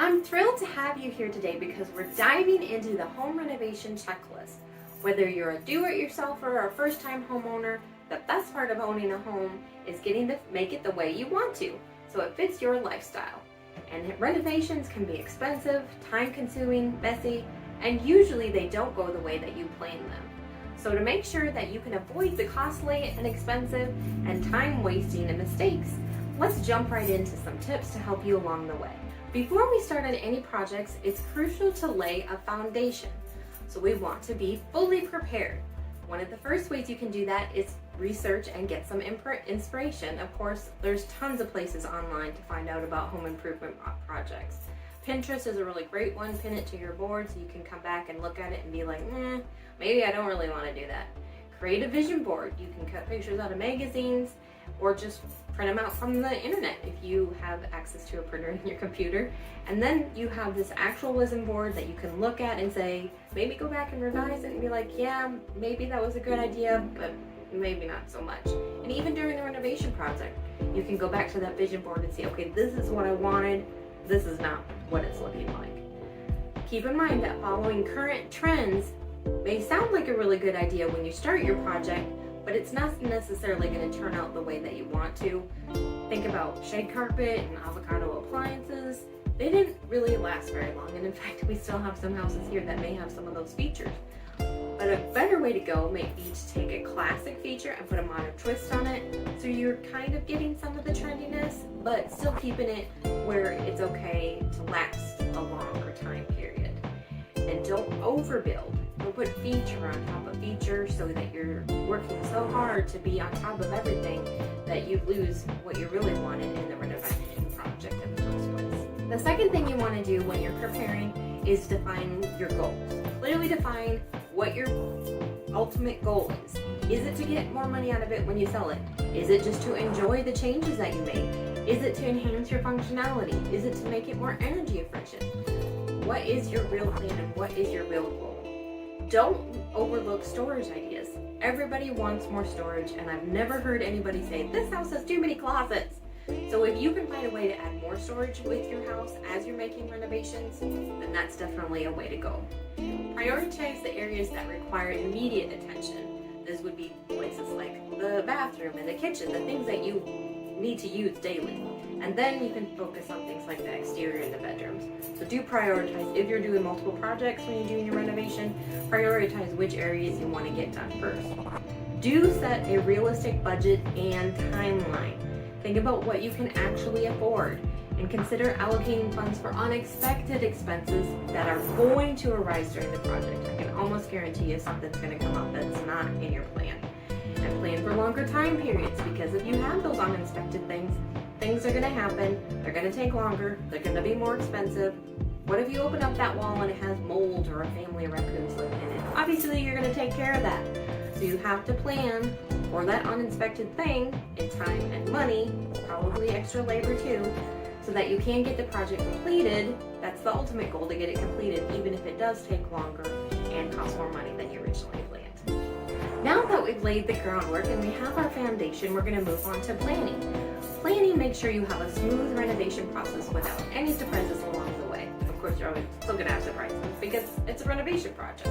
I'm thrilled to have you here today because we're diving into the home renovation checklist. Whether you're a do-it-yourselfer or a first-time homeowner, the best part of owning a home is getting to make it the way you want to, so it fits your lifestyle. And renovations can be expensive, time-consuming, messy, and usually they don't go the way that you planned them. So to make sure that you can avoid the costly and expensive and time-wasting and mistakes, let's jump right into some tips to help you along the way. Before we start on any projects, it's crucial to lay a foundation. So we want to be fully prepared. One of the first ways you can do that is research and get some inspiration. Of course, there's tons of places online to find out about home improvement projects. Pinterest is a really great one. Pin it to your board so you can come back and look at it and be like, maybe I don't really want to do that. Create a vision board. You can cut pictures out of magazines or just print them out from the internet if you have access to a printer in your computer. And then you have this actual vision board that you can look at and say, maybe go back and revise it and be like, yeah, maybe that was a good idea, but maybe not so much. And even during the renovation project, you can go back to that vision board and say, okay, this is what I wanted. This is not what it's looking like. Keep in mind that following current trends may sound like a really good idea when you start your project, but it's not necessarily going to turn out the way that you want to. Think about shade carpet and avocado appliances. They didn't really last very long, and in fact, we still have some houses here that may have some of those features. But a better way to go may be to take a classic feature and put a modern twist on it, so you're kind of getting some of the trendiness, but still keeping it where it's okay to last a longer time period. And don't overbuild. Don't put feature on top of feature so that you're working so hard to be on top of everything that you lose what you really wanted in the renovation project in the first place. The second thing you want to do when you're preparing is define your goals. Clearly define what your ultimate goal is. Is it to get more money out of it when you sell it? Is it just to enjoy the changes that you made? Is it to enhance your functionality? Is it to make it more energy efficient? What is your real plan and what is your real goal? Don't overlook storage ideas. Everybody wants more storage, and I've never heard anybody say, this house has too many closets. So if you can find a way to add more storage with your house as you're making renovations, then that's definitely a way to go. Prioritize the areas that require immediate attention. This would be places like the bathroom and the kitchen, the things that you need to use daily. And then you can focus on things like the exterior and the bedrooms. So do prioritize. If you're doing multiple projects when you're doing your renovation, prioritize which areas you want to get done first. Do set a realistic budget and timeline. Think about what you can actually afford and consider allocating funds for unexpected expenses that are going to arise during the project. I can almost guarantee you something's going to come up that's not in your plan. And plan for longer time periods, because if you have those unexpected things are going to happen, they're going to take longer, they're going to be more expensive. What if you open up that wall and it has mold or a family of raccoons living in it? Obviously you're going to take care of that. So you have to plan for that unexpected thing in time and money, probably extra labor too, so that you can get the project completed. That's the ultimate goal, to get it completed, even if it does take longer and cost more money than you originally planned. Now that we've laid the groundwork and we have our foundation, we're going to move on to planning. Planning makes sure you have a smooth renovation process without any surprises along the way. Of course, you're always still going to have surprises because it's a renovation project.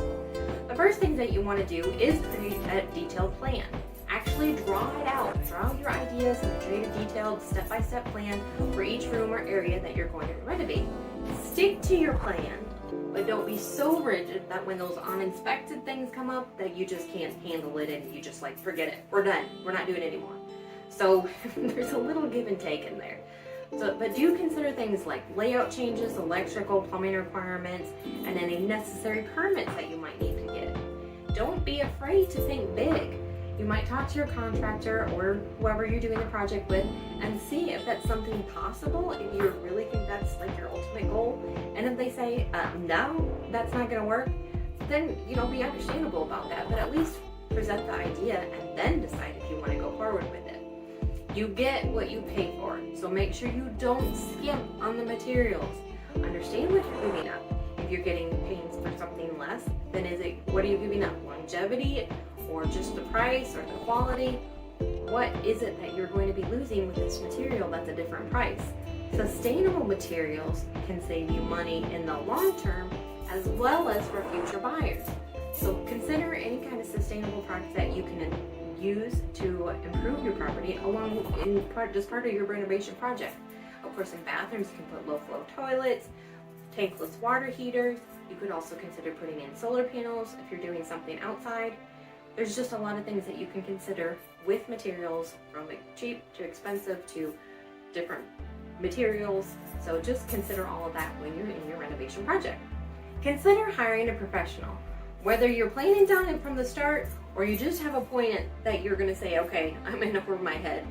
The first thing that you want to do is create a detailed plan. Actually draw it out. Draw out your ideas and create a detailed step-by-step plan for each room or area that you're going to renovate. Stick to your plan, but don't be so rigid that when those unexpected things come up that you just can't handle it and you just like, forget it. We're done. We're not doing it anymore. So there's a little give and take in there. But do consider things like layout changes, electrical, plumbing requirements, and any necessary permits that you might need to get. Don't be afraid to think big. You might talk to your contractor or whoever you're doing the project with and see if that's something possible, if you really think that's like your ultimate goal. And if they say, no, that's not going to work, then, be understandable about that. But at least present the idea and then decide if you want to go forward with it. You get what you pay for, so make sure you don't skimp on the materials. Understand what you're giving up. If you're getting paid for something less, then what are you giving up? Longevity, or just the price, or the quality? What is it that you're going to be losing with this material that's a different price? Sustainable materials can save you money in the long term as well as for future buyers. So consider any kind of sustainable products that you can use to improve your property as part of your renovation project. Of course, in bathrooms, you can put low-flow toilets, tankless water heaters. You could also consider putting in solar panels if you're doing something outside. There's just a lot of things that you can consider with materials, from cheap to expensive to different materials. So just consider all of that when you're in your renovation project. Consider hiring a professional. Whether you're planning on it from the start or you just have a point that you're going to say, okay, I'm in over my head,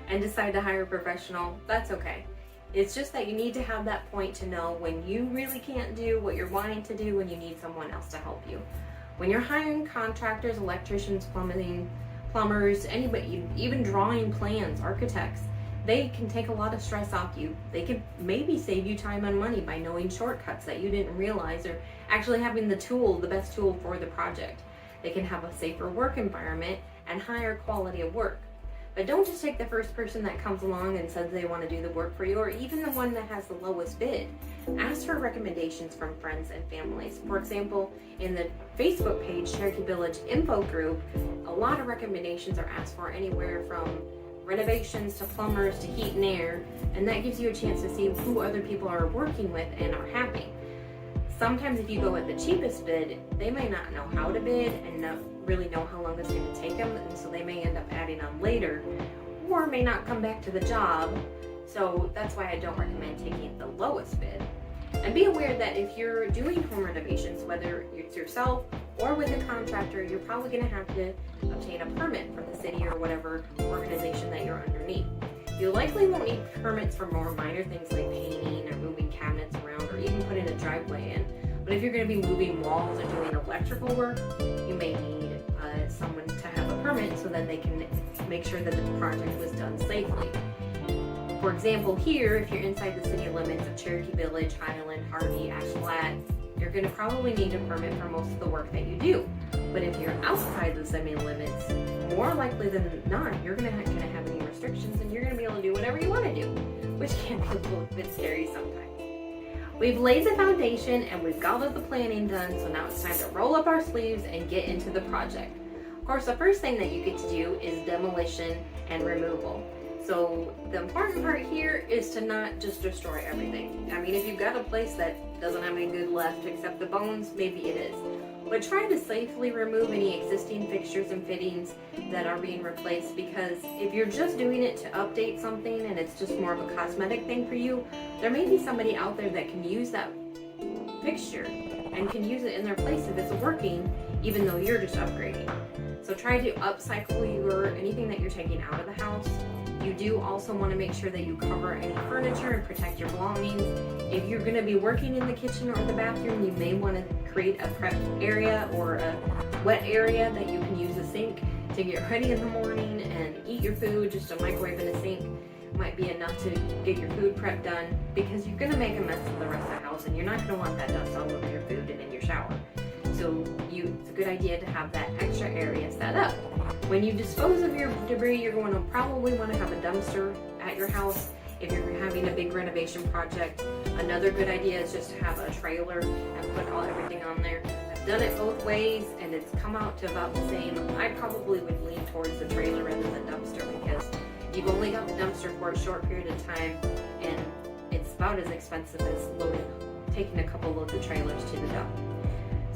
and decide to hire a professional, that's okay. It's just that you need to have that point to know when you really can't do what you're wanting to do and you need someone else to help you. When you're hiring contractors, electricians, plumbers, anybody, even drawing plans, architects, they can take a lot of stress off you. They can maybe save you time and money by knowing shortcuts that you didn't realize, or actually having the best tool for the project. They can have a safer work environment and higher quality of work. But don't just take the first person that comes along and says they want to do the work for you, or even the one that has the lowest bid. Ask for recommendations from friends and families. For example, in the Facebook page, Cherokee Village Info Group, a lot of recommendations are asked for, anywhere from renovations to plumbers to heat and air, and that gives you a chance to see who other people are working with and are happy. Sometimes if you go with the cheapest bid, they may not know how to bid and not really know how long it's going to take them, and so they may end up adding on later, or may not come back to the job. So that's why I don't recommend taking the lowest bid. And be aware that if you're doing home renovations, whether it's yourself or with a contractor, you're probably going to have to obtain a permit from the city or whatever organization that you're underneath. You likely won't need permits for more minor things like painting or moving cabinets around, or even putting a driveway in. But if you're going to be moving walls or doing electrical work, you may need someone to have a permit so that they can make sure that the project was done safely. For example, here, if you're inside the city limits of Cherokee Village, Highland, Harvey, Ash Flat, you're going to probably need a permit for most of the work that you do. But if you're outside the city limits, more likely than not, you're going to have any restrictions, and you're going to be able to do whatever you want to do, which can be a little bit scary sometimes. We've laid the foundation and we've got all the planning done, so now it's time to roll up our sleeves and get into the project. Of course, the first thing that you get to do is demolition and removal. So the important part here is to not just destroy everything. I mean, if you've got a place that doesn't have any good left except the bones, maybe it is. But try to safely remove any existing fixtures and fittings that are being replaced, because if you're just doing it to update something and it's just more of a cosmetic thing for you, there may be somebody out there that can use that fixture and can use it in their place if it's working, even though you're just upgrading. So try to upcycle anything that you're taking out of the house. You do also want to make sure that you cover any furniture and protect your belongings. If you're going to be working in the kitchen or the bathroom, you may want to create a prep area or a wet area that you can use a sink to get ready in the morning and eat your food. Just a microwave and a sink might be enough to get your food prep done, because you're going to make a mess of the rest of the house and you're not going to want that dust all over your food and in your shower. So it's a good idea to have that extra area set up. When you dispose of your debris, you're going to probably want to have a dumpster at your house. If you're having a big renovation project, another good idea is just to have a trailer and put everything on there. I've done it both ways and it's come out to about the same. I probably would lean towards the trailer rather than the dumpster, because you've only got the dumpster for a short period of time and it's about as expensive as taking a couple loads of trailers to the dump.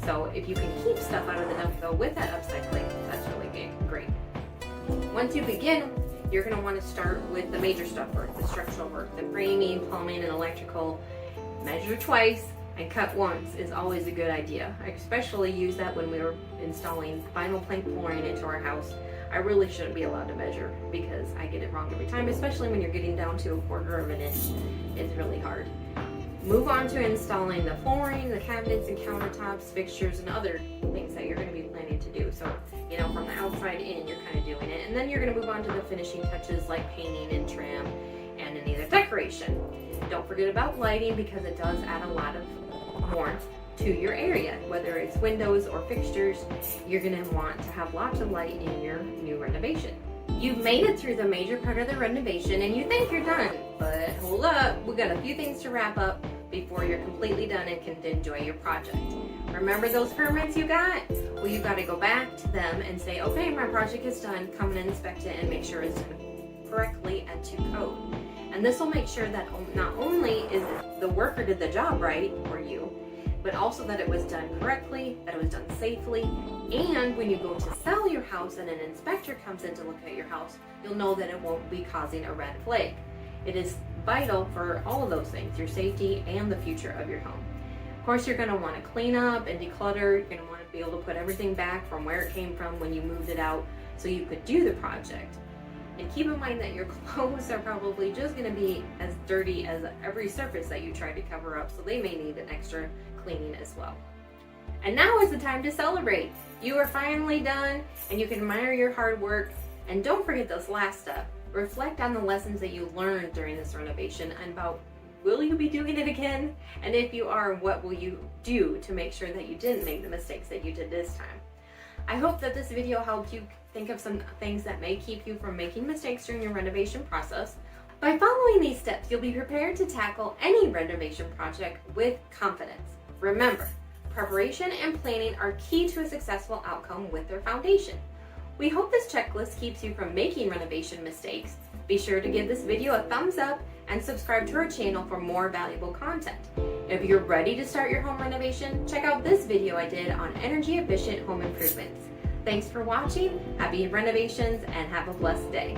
So if you can keep stuff out of the dump though with that upcycling, that's really great. Once you begin, you're going to want to start with the major stuff work, the structural work, the framing, plumbing, and electrical. Measure twice and cut once is always a good idea. I especially use that when we were installing vinyl plank flooring into our house. I really shouldn't be allowed to measure because I get it wrong every time, especially when you're getting down to 1/4 of an inch. It's really hard. Move on to installing the flooring, the cabinets and countertops, fixtures, and other things that you're going to be planning to do. So, from the outside in, you're kind of doing it. And then you're going to move on to the finishing touches like painting and trim and any other decoration. Don't forget about lighting, because it does add a lot of warmth to your area. Whether it's windows or fixtures, you're going to want to have lots of light in your new renovation. You've made it through the major part of the renovation and you think you're done, But hold up, we got a few things to wrap up before you're completely done and can enjoy your project. Remember those permits you got? Well, you got to go back to them and say, okay, my project is done. Come and inspect it and make sure it's done correctly and to code. And this will make sure that not only is the worker did the job right for you, but also that it was done correctly, that it was done safely, and when you go to sell your house and an inspector comes in to look at your house, you'll know that it won't be causing a red flag. It is vital for all of those things, your safety and the future of your home. Of course, you're going to want to clean up and declutter. You're going to want to be able to put everything back from where it came from when you moved it out so you could do the project. And keep in mind that your clothes are probably just going to be as dirty as every surface that you try to cover up, so they may need an extra cleaning as well. And now is the time to celebrate. You are finally done and you can admire your hard work. And don't forget this last step. Reflect on the lessons that you learned during this renovation and about will you be doing it again? And if you are, what will you do to make sure that you didn't make the mistakes that you did this time? I hope that this video helped you think of some things that may keep you from making mistakes during your renovation process. By following these steps, you'll be prepared to tackle any renovation project with confidence. Remember, preparation and planning are key to a successful outcome with their foundation. We hope this checklist keeps you from making renovation mistakes. Be sure to give this video a thumbs up and subscribe to our channel for more valuable content. If you're ready to start your home renovation, check out this video I did on energy efficient home improvements. Thanks for watching, happy renovations, and have a blessed day.